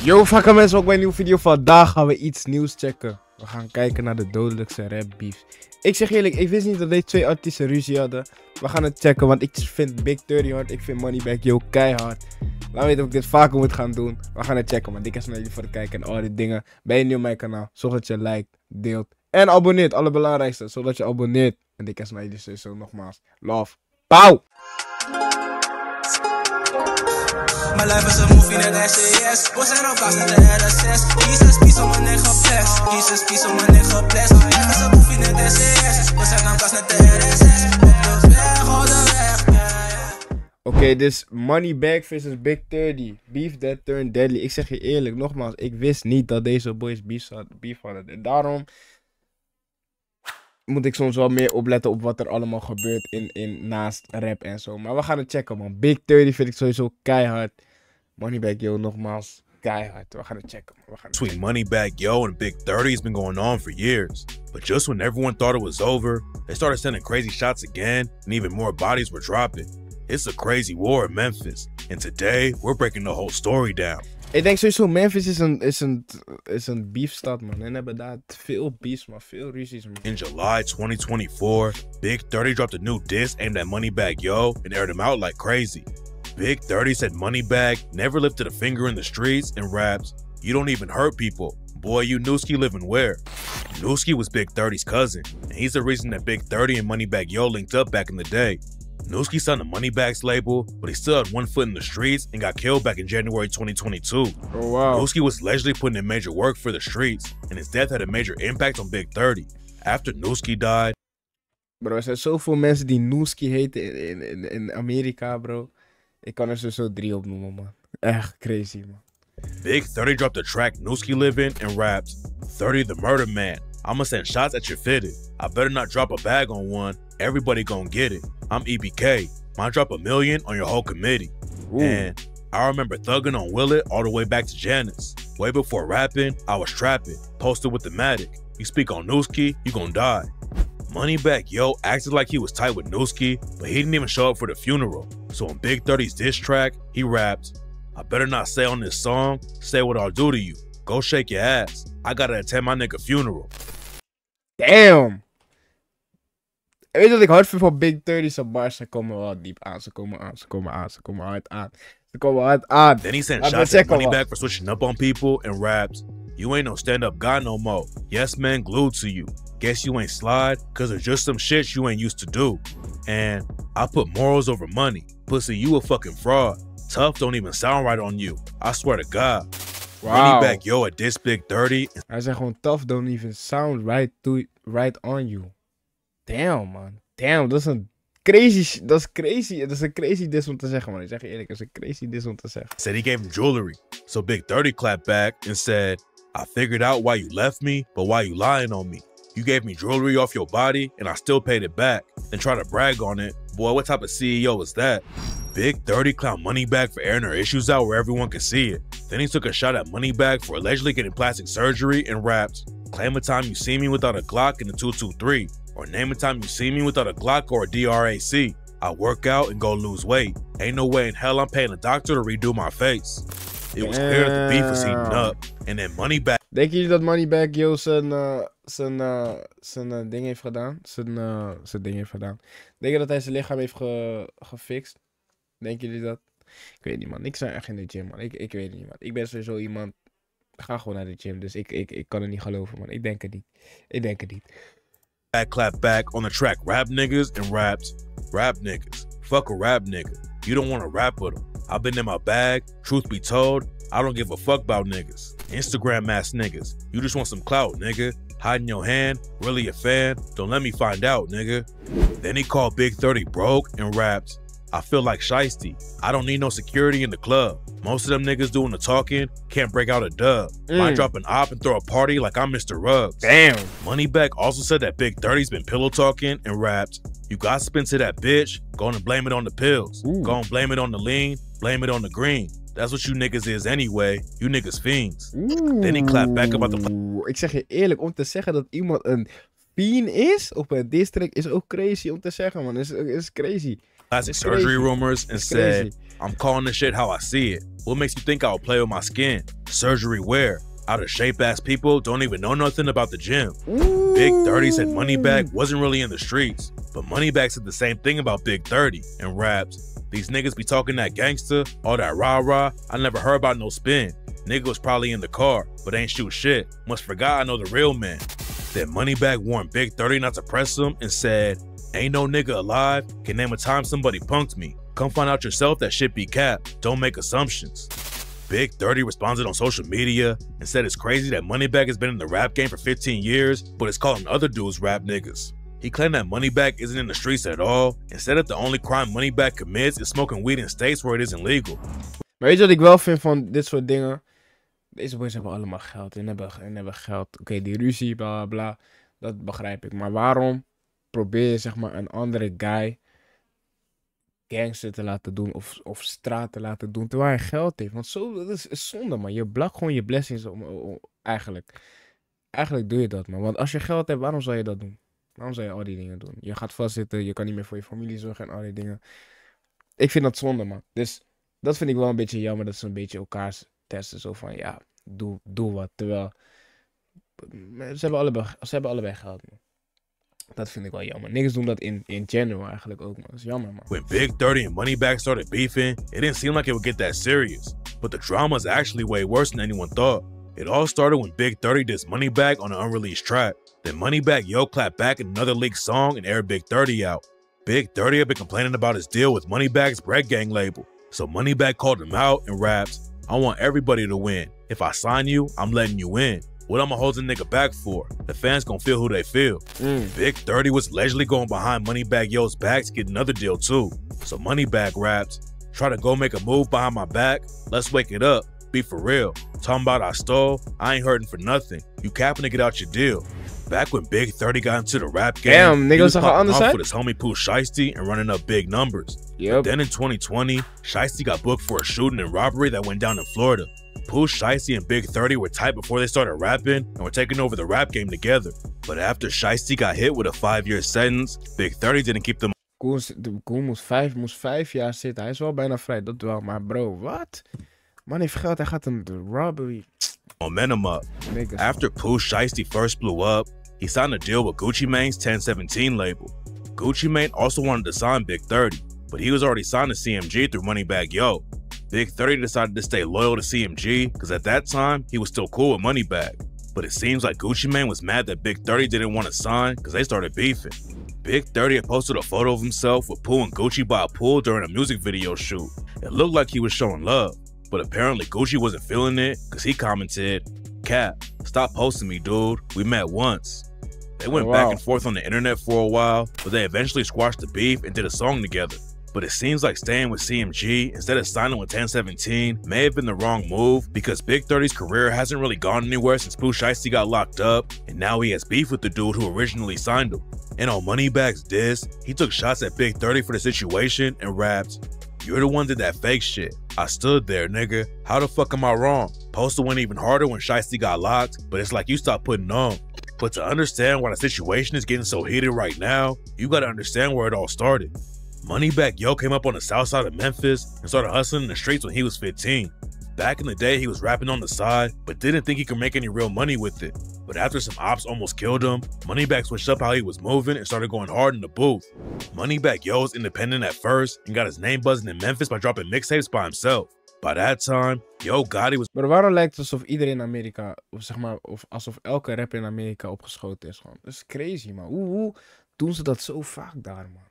Yo, fucking mensen, ook bij een nieuwe video. Vandaag gaan we iets nieuws checken. We gaan kijken naar de dodelijkste rap beefs. Ik zeg eerlijk, ik wist niet dat deze twee artiesten ruzie hadden. We gaan het checken, want ik vind Big 30 hard. Ik vind Moneybagg, yo, keihard. Laat weten of ik dit vaker moet gaan doen. We gaan het checken, man. Dikke snel jullie voor het kijken en al die dingen. Ben je nieuw op mijn kanaal? Zorg dat je liked, deelt en abonneert. Allerbelangrijkste, zodat je abonneert. En dikke snel jullie sowieso nogmaals. Love. Pauw! My life is a movie net SAS. We zijn op kast net de RSS. Jesus peace op mijn nigga flex. Jesus peace op mijn nigga flex. My life is a movie net SAS. We zijn op kast net de RSS. Op de weg, op de weg. Oké, dus Moneybagg versus Big 30. Beef that turned deadly. Ik zeg je eerlijk, nogmaals, ik wist niet dat deze boys beef hadden. En daarom moet ik soms wel meer opletten op wat er allemaal gebeurt in naast rap en zo. Maar we gaan het checken, man. Big 30 vind ik sowieso keihard. Moneybagg, yo, nogmaals, keihard. We gaan het checken, man. Between Moneybagg, yo, and Big 30 has been going on for years. But just when everyone thought it was over, they started sending crazy shots again, and even more bodies were dropping. It's a crazy war in Memphis, and today we're breaking the whole story down. Ik denk sowieso, Memphis is een beefstad, man. En hebben daar veel beefs, maar veel ruzies, man. In July 2024, Big 30 dropped a new diss aimed at Moneybagg, yo, and aired him out like crazy. Big 30 said Moneybagg never lifted a finger in the streets and raps, "You don't even hurt people. Boy, you Nooski living where?" Nooski was Big 30's cousin, and he's the reason that Big 30 and Moneybagg, yo, linked up back in the day. Nooski signed the Moneybagg's label, but he still had one foot in the streets and got killed back in January 2022. Oh, wow. Nooski was allegedly putting in major work for the streets, and his death had a major impact on Big 30. After Nooski died... Bro, er zijn zoveel mensen die Nooski heten in Amerika, bro. Ik kan er zo 3 opnoemen, man. Echt crazy, man. Big 30 dropped the track Nooski Livin' and rapped, "30 the murder man. I'ma send shots at your fitted. I better not drop a bag on one. Everybody gon' get it. I'm EBK. Might drop $1 million on your whole committee." Ooh. And I remember thugging on Willet all the way back to Janice. Way before rapping, I was trapping. Posted with the Matic. You speak on Nooski, you gon' die. Moneybagg, yo, acted like he was tight with Nooski, but he didn't even show up for the funeral. So on Big 30's diss track, he rapped, "I better not say on this song, say what I'll do to you. Go shake your ass. I gotta attend my nigga funeral." Damn! Weet je wat ik hard vind van Big 30's bars? Ze komen wel diep aan, ze komen hard aan. Then he sent shots at Moneybagg for switching up on people and raps, "You ain't no stand-up guy no more. Yes man glued to you. Guess you ain't slide, cause there's just some shit you ain't used to do. And I put morals over money. Pussy, you a fucking fraud. Tough don't even sound right on you. I swear to God." Wow. Moneybagg, yo, at this Big 30. Hij zegt gewoon, tough don't even sound right on you. Damn, man. Damn, dat is een crazy, dat is een crazy diss om te zeggen, man. Ik zeg je eerlijk, dat is een crazy diss om te zeggen. Said he gave him jewelry. So Big 30 clapped back and said, "I figured out why you left me, but why you lying on me? You gave me jewelry off your body, and I still paid it back. Then try to brag on it. Boy, what type of CEO is that?" Big 30 clowned Moneybagg for airing her issues out where everyone could see it. Then he took a shot at Moneybagg for allegedly getting plastic surgery and rapped, "Claim a time you see me without a Glock in the 223. Or name a time you see me without a Glock or a DRAC. I work out and go lose weight. Ain't no way in hell I'm paying a doctor to redo my face." It was clear that the beef was heating up. And then Moneybagg... Denken jullie dat Moneybagg, yo, zijn ding heeft gedaan? Zijn ding heeft gedaan. Denk je dat hij zijn lichaam heeft gefixt? Denken jullie dat? Ik weet niet, man. Ik sta echt in de gym, man. Ik weet het niet, man. Ik ben sowieso iemand... Ik ga gewoon naar de gym, dus ik kan het niet geloven, man. Ik denk het niet. Clap back on the track Rap Niggas and rapped, "Rap niggas. Fuck a rap nigga. You don't wanna rap with them. I've been in my bag. Truth be told, I don't give a fuck about niggas. Instagram ass niggas. You just want some clout, nigga. Hiding your hand. Really a fan? Don't let me find out, nigga." Then he called Big 30 broke and rapped, "I feel like shiesty. I don't need no security in the club. Most of them niggas doing the talking can't break out a dub. Might drop an op and throw a party like I'm Mr. Ruggs." Damn. Moneybagg also said that Big 30's been pillow talking and rapped, "You got spin to that bitch, go and blame it on the pills. Go and blame it on the lean, blame it on the green. That's what you niggas is anyway. You niggas fiends." Then he clapped back about the... Ik zeg je eerlijk, om te zeggen dat iemand een fiend is op een district is ook crazy om te zeggen, man. Is crazy. classic surgery rumors and said, I'm calling this shit how I see it. What makes you think I'll play with my skin? Surgery where? Out of shape ass people don't even know nothing about the gym. Ooh. Big 30 said Moneybagg wasn't really in the streets, but Moneybagg said the same thing about Big 30 and raps. These niggas be talking that gangster, all that rah-rah, I never heard about no spin. Nigga was probably in the car, but ain't shoot shit. Must forgot I know the real man. Then Moneybagg warned Big 30 not to press him and said, ain't no nigga alive can name a time somebody punked me. Come find out yourself that shit be cap. Don't make assumptions. Big 30 responded on social media and said it's crazy that Moneybagg has been in the rap game for 15 years, but is calling other dudes rap niggas. He claimed that Moneybagg isn't in the streets at all and said that the only crime Moneybagg commits is smoking weed in states where it isn't legal. Maar weet je wat ik wel vind van dit soort dingen? Deze boys hebben allemaal geld en hebben geld. Oké, die ruzie, bla bla, dat begrijp ik. Maar waarom probeer je zeg maar een andere guy gangster te laten doen of straat te laten doen terwijl hij geld heeft? Want zo, dat is zonde, man. Je blakt gewoon je blessings eigenlijk. Eigenlijk doe je dat, man. Want als je geld hebt, waarom zou je dat doen? Waarom zou je al die dingen doen? Je gaat vastzitten, je kan niet meer voor je familie zorgen en al die dingen. Ik vind dat zonde, man. Dus dat vind ik wel een beetje jammer, dat ze een beetje elkaars testen. Zo van, ja, doe wat. Terwijl, ze hebben allebei geld, man. Dat vind ik wel jammer. Niggas doen dat in general eigenlijk ook, man. Dat is jammer, man. When Big 30 and Moneybagg started beefing, it didn't seem like it would get that serious. But the drama is actually way worse than anyone thought. It all started when Big 30 dissed Moneybagg on an unreleased track. Then Moneybagg clapped back in another leaked song and aired Big 30 out. Big 30 had been complaining about his deal with Moneybagg's Bread Gang label. So Moneybagg called him out and raps, I want everybody to win. If I sign you, I'm letting you in. What I'ma hold a nigga back for? The fans gon' feel who they feel. Big 30 was allegedly going behind Moneybagg Yo's back to get another deal too. So Moneybagg raps, try to go make a move behind my back? Let's wake it up, be for real. Talking about I stole, I ain't hurting for nothing. You capping to get out your deal. Back when Big 30 got into the rap game, damn, he was niggas popping off with his homie Pooh Shiesty and running up big numbers. Yep. Then in 2020, Shiesty got booked for a shooting and robbery that went down in Florida. Pooh Shiesty and Big 30 were tight before they started rapping and were taking over the rap game together. But after Shiesty got hit with a 5-year sentence, Big 30 didn't keep them. Koen moest 5 jaar zitten. Hij is wel bijna vrij, dat wel. Maar bro, wat? Man heeft geld, hij gaat een robbery. Momentum up. Niggas. After Pooh Shiesty first blew up, he signed a deal with Gucci Mane's 1017 label. Gucci Mane also wanted to sign Big 30, but he was already signed to CMG through Moneybagg Yo. Big 30 decided to stay loyal to CMG because at that time, he was still cool with Moneybagg. But it seems like Gucci Mane was mad that Big 30 didn't want to sign because they started beefing. Big 30 had posted a photo of himself with Pooh and Gucci by a pool during a music video shoot. It looked like he was showing love, but apparently Gucci wasn't feeling it because he commented, Cap, stop posting me, dude. We met once. They went back and forth on the internet for a while, but they eventually squashed the beef and did a song together. But it seems like staying with CMG instead of signing with 1017 may have been the wrong move because Big 30's career hasn't really gone anywhere since Pooh Shiesty got locked up, and now he has beef with the dude who originally signed him. And on Moneybagg's diss, he took shots at Big 30 for the situation and raps, you're the one that did that fake shit. I stood there, nigga. How the fuck am I wrong? Posted went even harder when Shiesty got locked, but it's like you stopped putting on. But to understand why the situation is getting so heated right now, you gotta understand where it all started. Moneybagg Yo came up on the south side of Memphis and started hustling in the streets when he was 15. Back in the day, he was rapping on the side, but didn't think he could make any real money with it. But after some ops almost killed him, Moneybagg switched up how he was moving and started going hard in the booth. Moneybagg Yo was independent at first and got his name buzzing in Memphis by dropping mixtapes by himself. By that time, Yo Gotti was... Maar waarom lijkt het alsof iedereen in Amerika, of zeg maar, of alsof elke rapper in Amerika opgeschoten is, gewoon. Dat is crazy, man. Hoe doen ze dat zo vaak daar, man?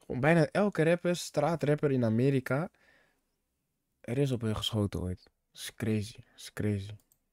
Gewoon bijna elke rapper, straatrapper in Amerika, er is op hun geschoten ooit. Dat is crazy, dat is crazy.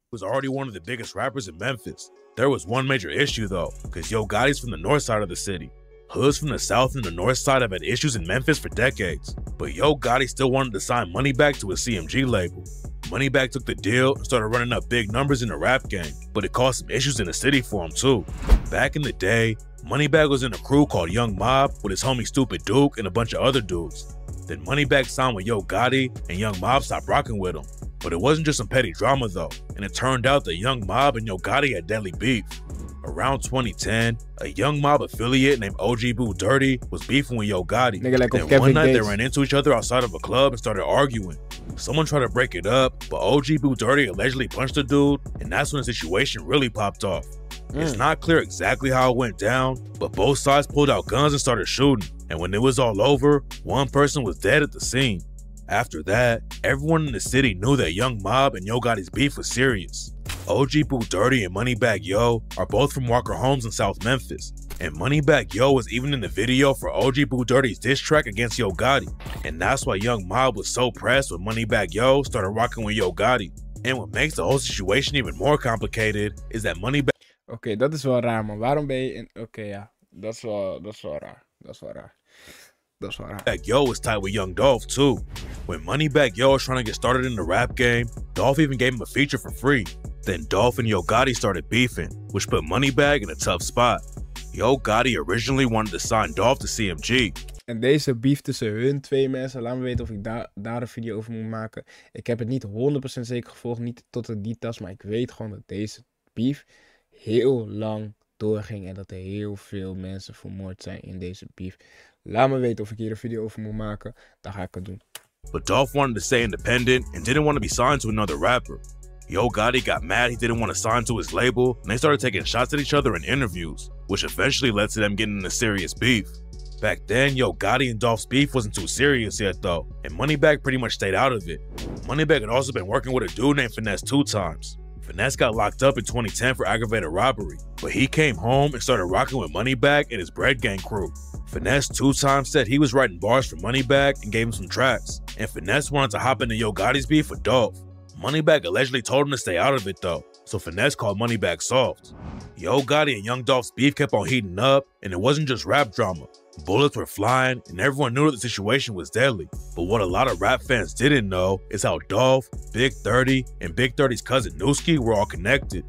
Was already one of the biggest rappers in Memphis. There was one major issue though, because Yo Gotti's from the north side of the city. Hoods from the south and the north side have had issues in Memphis for decades, but Yo Gotti still wanted to sign Moneybagg to his CMG label. Moneybagg took the deal and started running up big numbers in the rap game, but it caused some issues in the city for him too. Back in the day, Moneybagg was in a crew called Young Mob with his homie Stupid Duke and a bunch of other dudes. Then Moneybagg signed with Yo Gotti and Young Mob stopped rocking with him. But it wasn't just some petty drama though, and it turned out that Young Mob and Yo Gotti had deadly beef. Around 2010, a young mob affiliate named OG Boo Dirty was beefing with Yo Gotti. Then one night they ran into each other outside of a club and started arguing. Someone tried to break it up, but OG Boo Dirty allegedly punched the dude, and that's when the situation really popped off. It's not clear exactly how it went down, but both sides pulled out guns and started shooting, and when it was all over, one person was dead at the scene. After that, everyone in the city knew that Young Mob and Yo Gotti's beef was serious. OG Boo Dirty and Moneybagg Yo are both from Walker Homes in South Memphis, and Moneybagg Yo was even in the video for OG Boo Dirty's diss track against Yo Gotti, and that's why Young Mob was so pressed when Moneybagg Yo started rocking with Yo Gotti. And what makes the whole situation even more complicated is that Moneybagg Oké, dat is wel raar, man. Waarom ben je in... Oké, ja. Dat is wel raar. Moneybagg Yo was tight with Young Dolph too. When Moneybagg Yo was trying to get started in the rap game, Dolph even gave him a feature for free. Then Dolph and Yo Gotti started beefing, which put Moneybagg in a tough spot. Yo Gotti originally wanted to sign Dolph to CMG. En deze beef tussen hun twee mensen, laat me weten of ik daar een video over moet maken. Ik heb het niet 100% zeker gevolgd, niet tot de details, maar ik weet gewoon dat deze beef heel lang doorging en dat er heel veel mensen vermoord zijn in deze beef. Laat me weten of ik hier een video over moet maken, dan ga ik het doen. But Dolph wanted to stay independent and didn't want to be signed to another rapper. Yo Gotti got mad he didn't want to sign to his label, and they started taking shots at each other in interviews, which eventually led to them getting in a serious beef. Back then, Yo Gotti and Dolph's beef wasn't too serious yet though, and Moneybagg pretty much stayed out of it. Moneybagg had also been working with a dude named Finesse 2 times. Finesse got locked up in 2010 for aggravated robbery, but he came home and started rocking with Moneybagg and his Bread Gang crew. Finesse 2 times said he was writing bars for Moneybagg and gave him some tracks, and Finesse wanted to hop into Yo Gotti's beef with Dolph. Moneybagg allegedly told him to stay out of it though, so Finesse called Moneybagg soft. Yo Gotti and Young Dolph's beef kept on heating up, and it wasn't just rap drama. Bullets were flying, and everyone knew that the situation was deadly. But what a lot of rap fans didn't know is how Dolph, Big 30, and Big 30's cousin Newski were all connected.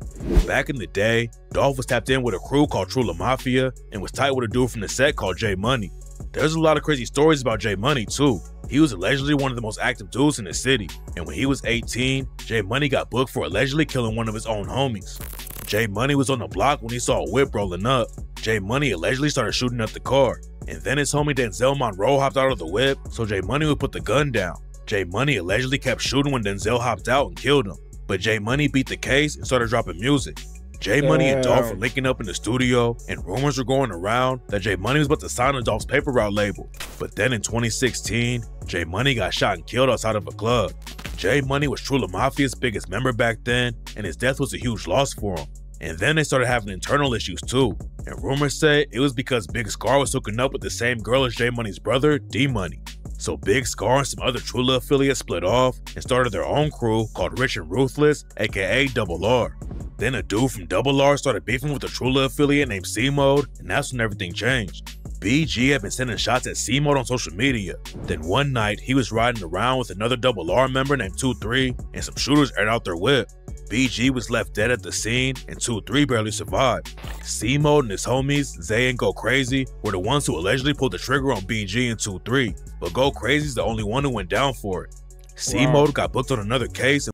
Back in the day, Dolph was tapped in with a crew called True La Mafia and was tight with a dude from the set called J Money. There's a lot of crazy stories about J Money too. He was allegedly one of the most active dudes in the city, and when he was 18, J Money got booked for allegedly killing one of his own homies. J Money was on the block when he saw a whip rolling up. J Money allegedly started shooting at the car, and then his homie Denzel Monroe hopped out of the whip, so J Money would put the gun down. J Money allegedly kept shooting when Denzel hopped out and killed him, but J Money beat the case and started dropping music. J Money and Dolph were linking up in the studio, and rumors were going around that J Money was about to sign on Dolph's paper route label. But then in 2016, J Money got shot and killed outside of a club. J Money was True La Mafia's biggest member back then, and his death was a huge loss for him. And then they started having internal issues too, and rumors say it was because Big Scar was hooking up with the same girl as J Money's brother, D Money. So Big Scar and some other Trula affiliates split off and started their own crew called Rich and Ruthless, aka Double R. Then a dude from Double R started beefing with a Trula affiliate named C-Mode, and that's when everything changed. BG had been sending shots at C-Mode on social media. Then one night, he was riding around with another Double R member named 2-3, and some shooters aired out their whip. BG was left dead at the scene, and 2-3 barely survived. C-Mode and his homies, Zay and Go Crazy, were the ones who allegedly pulled the trigger on BG and 2-3, but Go Crazy's the only one who went down for it. C-Mode got booked on another case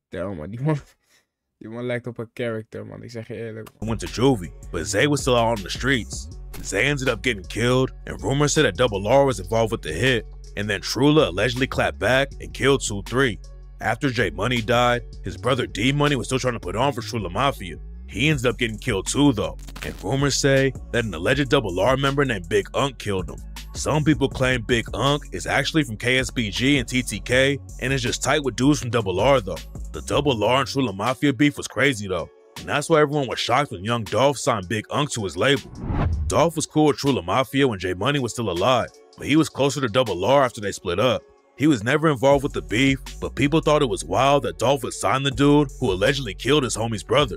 Ja, man, die man lijkt op een character, man. Ik zeg je eerlijk. and went to juvie, but Zay was still out on the streets. Zay ended up getting killed, and rumors said that Double R was involved with the hit, and then Trula allegedly clapped back and killed 2-3. After J Money died, his brother D Money was still trying to put on for Trula Mafia. He ended up getting killed too though, and rumors say that an alleged Double R member named Big Unk killed him. Some people claim Big Unk is actually from KSBG and TTK and is just tight with dudes from Double R though. The Double R and Trula Mafia beef was crazy though, and that's why everyone was shocked when Young Dolph signed Big Unk to his label. Dolph was cool with Trula Mafia when J Money was still alive, but he was closer to Double R after they split up. He was never involved with the beef, but people thought it was wild that Dolph would sign the dude who allegedly killed his homie's brother.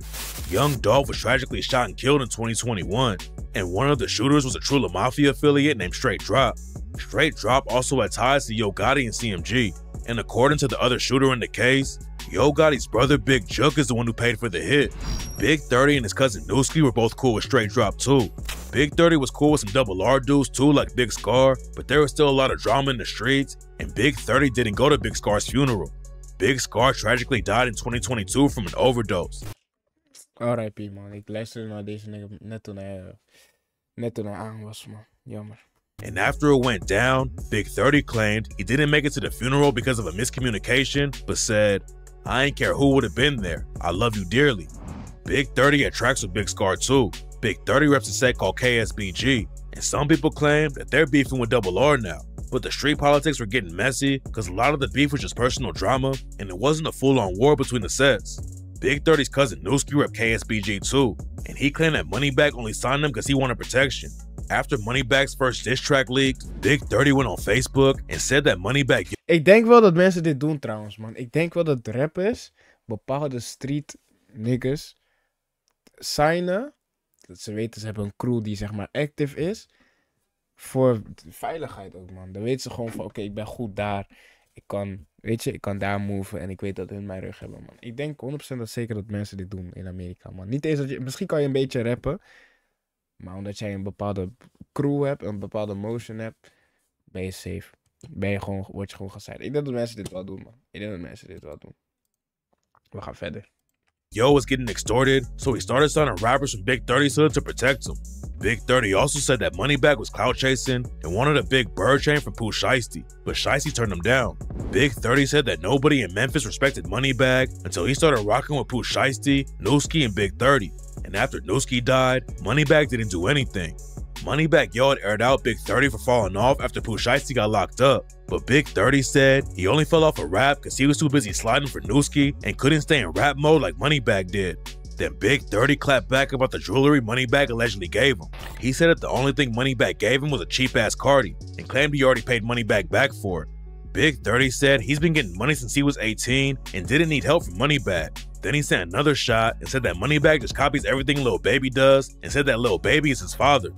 Young Dolph was tragically shot and killed in 2021, and one of the shooters was a Trula Mafia affiliate named Straight Drop. Straight Drop also had ties to Yo Gotti and CMG, and according to the other shooter in the case, Yo Gotti's brother Big Jook is the one who paid for the hit. Big 30 and his cousin Newski were both cool with Straight Drop too. Big 30 was cool with some Double R dudes too like Big Scar, but there was still a lot of drama in the streets, and Big 30 didn't go to Big Scar's funeral. Big Scar tragically died in 2022 from an overdose. R.I.P. man. Ik luisterde naar deze nigga net toen hij aan was, man. Jammer. And after it went down, Big 30 claimed he didn't make it to the funeral because of a miscommunication, but said, "I ain't care who would have been there. I love you dearly." Big 30 had tracks with Big Scar too. Big 30 reps a set called KSBG, and some people claim that they're beefing with Double R now. But the street politics were getting messy because a lot of the beef was just personal drama, and it wasn't a full-on war between the sets. Big 30's cousin Newski repped KSBG too, and he claimed that Moneybagg only signed him because he wanted protection. After Moneybagg's first diss track leaked, Big 30 went on Facebook and said that Moneybagg... Ik denk wel dat mensen dit doen trouwens, man. Ik denk wel dat rappers bepaalde street niggas signen. Dat ze weten, ze hebben een crew die zeg maar active is. Voor veiligheid ook, man. Dan weten ze gewoon van, oké, ik ben goed daar. Ik kan, weet je, ik kan daar moven en ik weet dat hun mijn rug hebben, man. Ik denk 100% dat zeker dat mensen dit doen in Amerika, man. Niet eens dat je, misschien kan je een beetje rappen. Maar omdat jij een bepaalde crew hebt, een bepaalde motion hebt, ben je safe. Word je gewoon gesigned. Ik denk dat mensen dit wel doen, man. We gaan verder. Yo was getting extorted, so he started signing rappers from Big 30's hood to protect him. Big 30 also said that Moneybagg was clout chasing and wanted a big bird chain from Pooh Shiesty, but Shiesty turned him down. Big 30 said that nobody in Memphis respected Moneybagg until he started rocking with Pooh Shiesty, Newski, and Big 30. And after Newski died, Moneybagg didn't do anything. Moneybagg Yo had aired out Big 30 for falling off after Pooh Shiesty got locked up, but Big 30 said he only fell off a rap because he was too busy sliding for Newski and couldn't stay in rap mode like Moneybagg did. Then Big 30 clapped back about the jewelry Moneybagg allegedly gave him. He said that the only thing Moneybagg gave him was a cheap-ass Cardi and claimed he already paid Moneybagg back for it. Big 30 said he's been getting money since he was 18 and didn't need help from Moneybagg. Then he sent another shot and said that Moneybagg just copies everything Lil Baby does and said that Lil Baby is his father.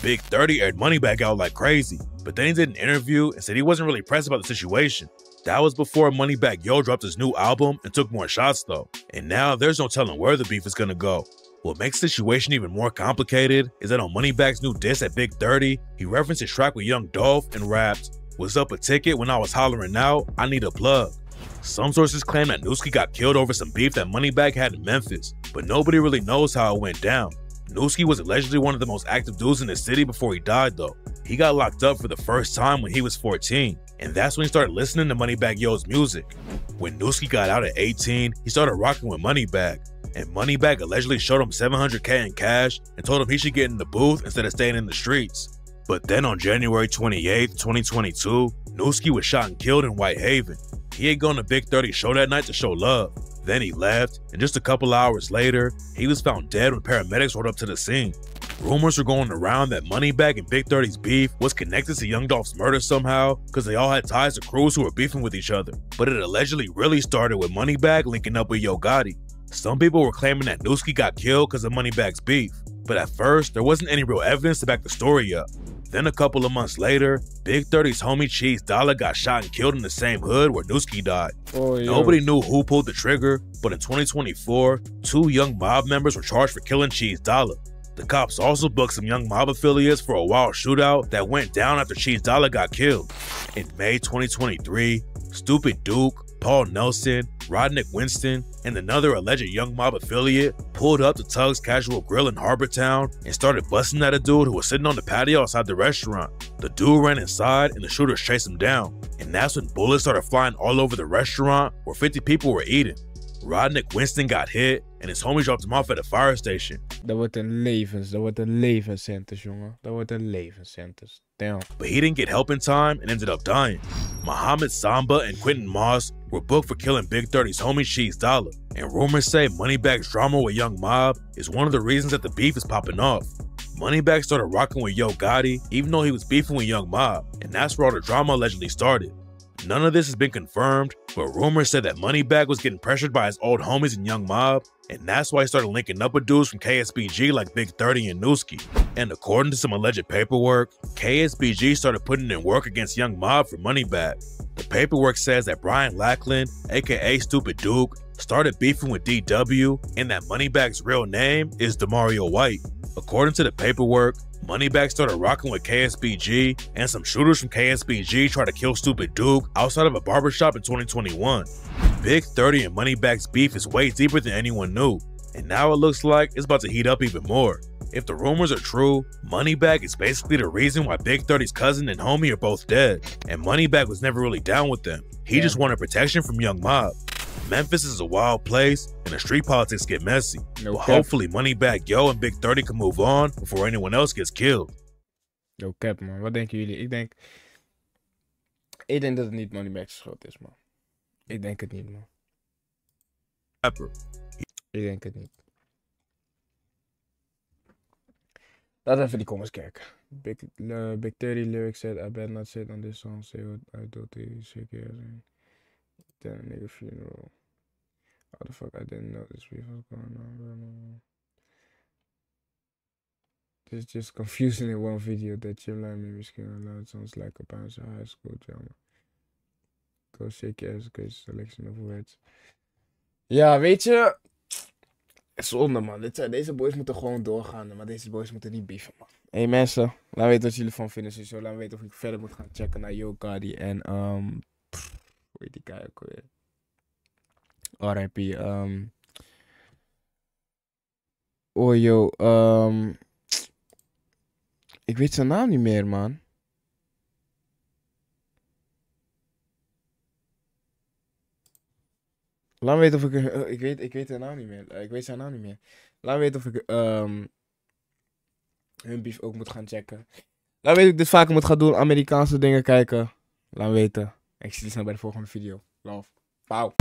Big 30 aired Moneybagg out like crazy, but then he did an interview and said he wasn't really pressed about the situation. That was before Moneybagg Yo dropped his new album and took more shots though, and now there's no telling where the beef is gonna go. What makes the situation even more complicated is that on Moneybagg's new diss at Big 30, he referenced his track with Young Dolph and rapped, "Was up a ticket when I was hollering out, I need a plug." Some sources claim that Newski got killed over some beef that Moneybagg had in Memphis, but nobody really knows how it went down. Newski was allegedly one of the most active dudes in the city before he died though. He got locked up for the first time when he was 14, and that's when he started listening to Moneybagg Yo's music. When Newski got out at 18, he started rocking with Moneybagg, and Moneybagg allegedly showed him $700K in cash and told him he should get in the booth instead of staying in the streets. But then on January 28th, 2022, Newski was shot and killed in Whitehaven. He had gone to Big 30's show that night to show love. Then he left, and just a couple hours later, he was found dead when paramedics rolled up to the scene. Rumors were going around that Moneybagg and Big 30's beef was connected to Young Dolph's murder somehow, because they all had ties to crews who were beefing with each other. But it allegedly really started with Moneybagg linking up with Yo Gotti. Some people were claiming that Newski got killed because of Moneybagg's beef, but at first, there wasn't any real evidence to back the story up. Then a couple of months later, Big 30's homie Cheese Dollar got shot and killed in the same hood where Newski died. Oh, yeah. Nobody knew who pulled the trigger, but in 2024, 2 young mob members were charged for killing Cheese Dollar. The cops also booked some young mob affiliates for a wild shootout that went down after Cheese Dollar got killed. In May 2023, Stupid Duke, Paul Nelson, Rodnick Winston, and another alleged young mob affiliate pulled up to Tug's Casual Grill in Harbortown and started busting at a dude who was sitting on the patio outside the restaurant. The dude ran inside and the shooters chased him down, and that's when bullets started flying all over the restaurant where 50 people were eating. Rodnick Winston got hit and his homies dropped him off at a fire station. Dat wordt een levenssentence, jongen. Dat wordt een levenssentence. Damn. But he didn't get help in time and ended up dying. Muhammad Samba and Quentin Moss were booked for killing Big 30's homie Cheese Dollar, and rumors say Moneybagg's drama with Young Mob is one of the reasons that the beef is popping off. Moneybagg started rocking with Yo Gotti even though he was beefing with Young Mob, and that's where all the drama allegedly started. None of this has been confirmed, but rumors said that Moneybagg was getting pressured by his old homies in Young Mob, and that's why he started linking up with dudes from KSBG like Big 30 and Newski. And according to some alleged paperwork, KSBG started putting in work against Young Mob for Moneybagg. The paperwork says that Brian Lackland, aka Stupid Duke, started beefing with DW, and that Moneybagg's real name is Demario White. According to the paperwork, Moneybagg started rocking with KSBG, and some shooters from KSBG tried to kill Stupid Duke outside of a barbershop in 2021. Big 30 and Moneybagg's beef is way deeper than anyone knew. and now it looks like it's about to heat up even more. If the rumors are true, Moneybagg is basically the reason why Big 30's cousin and homie are both dead, and Moneybagg was never really down with them. He just wanted protection from Young Mob. Memphis is a wild place, and the street politics get messy. But hopefully Moneybagg Yo en Big 30 can move on before anyone else gets killed. Yo cap man, wat denken jullie? Ik denk dat het niet Moneybagg's schuld is man. Ik denk het niet man. Ik denk het niet. Laten we even die comments kijken. Big 30 lyrics said, I better not sit on this song, say what I do to you, Reageren. Then a nigga funeral. How the fuck I didn't know this beef was going on. This is just confusing in one video that Jim Line maybe skin loud sounds like a bounce of high school drama. Go shake your ass, great selection of words. Ja, weet je, zonde man. Deze boys moeten gewoon doorgaan, maar deze boys moeten niet beefen man. Hey mensen, laat weten wat jullie van vinden. Sowieso. Laat weten of ik verder moet gaan checken naar Yo Gotti en hoe heet die guy ook alweer? R.I.P. Oh yo, ik weet zijn naam niet meer man. Laat me weten of ik weet zijn naam niet meer. Ik weet zijn naam niet meer. Laat me weten of ik hun beef ook moet gaan checken. Laat me weten of ik dit vaker moet gaan doen. Amerikaanse dingen kijken. Laat me weten. Ik zie je snel bij de volgende video. Love. Pauw.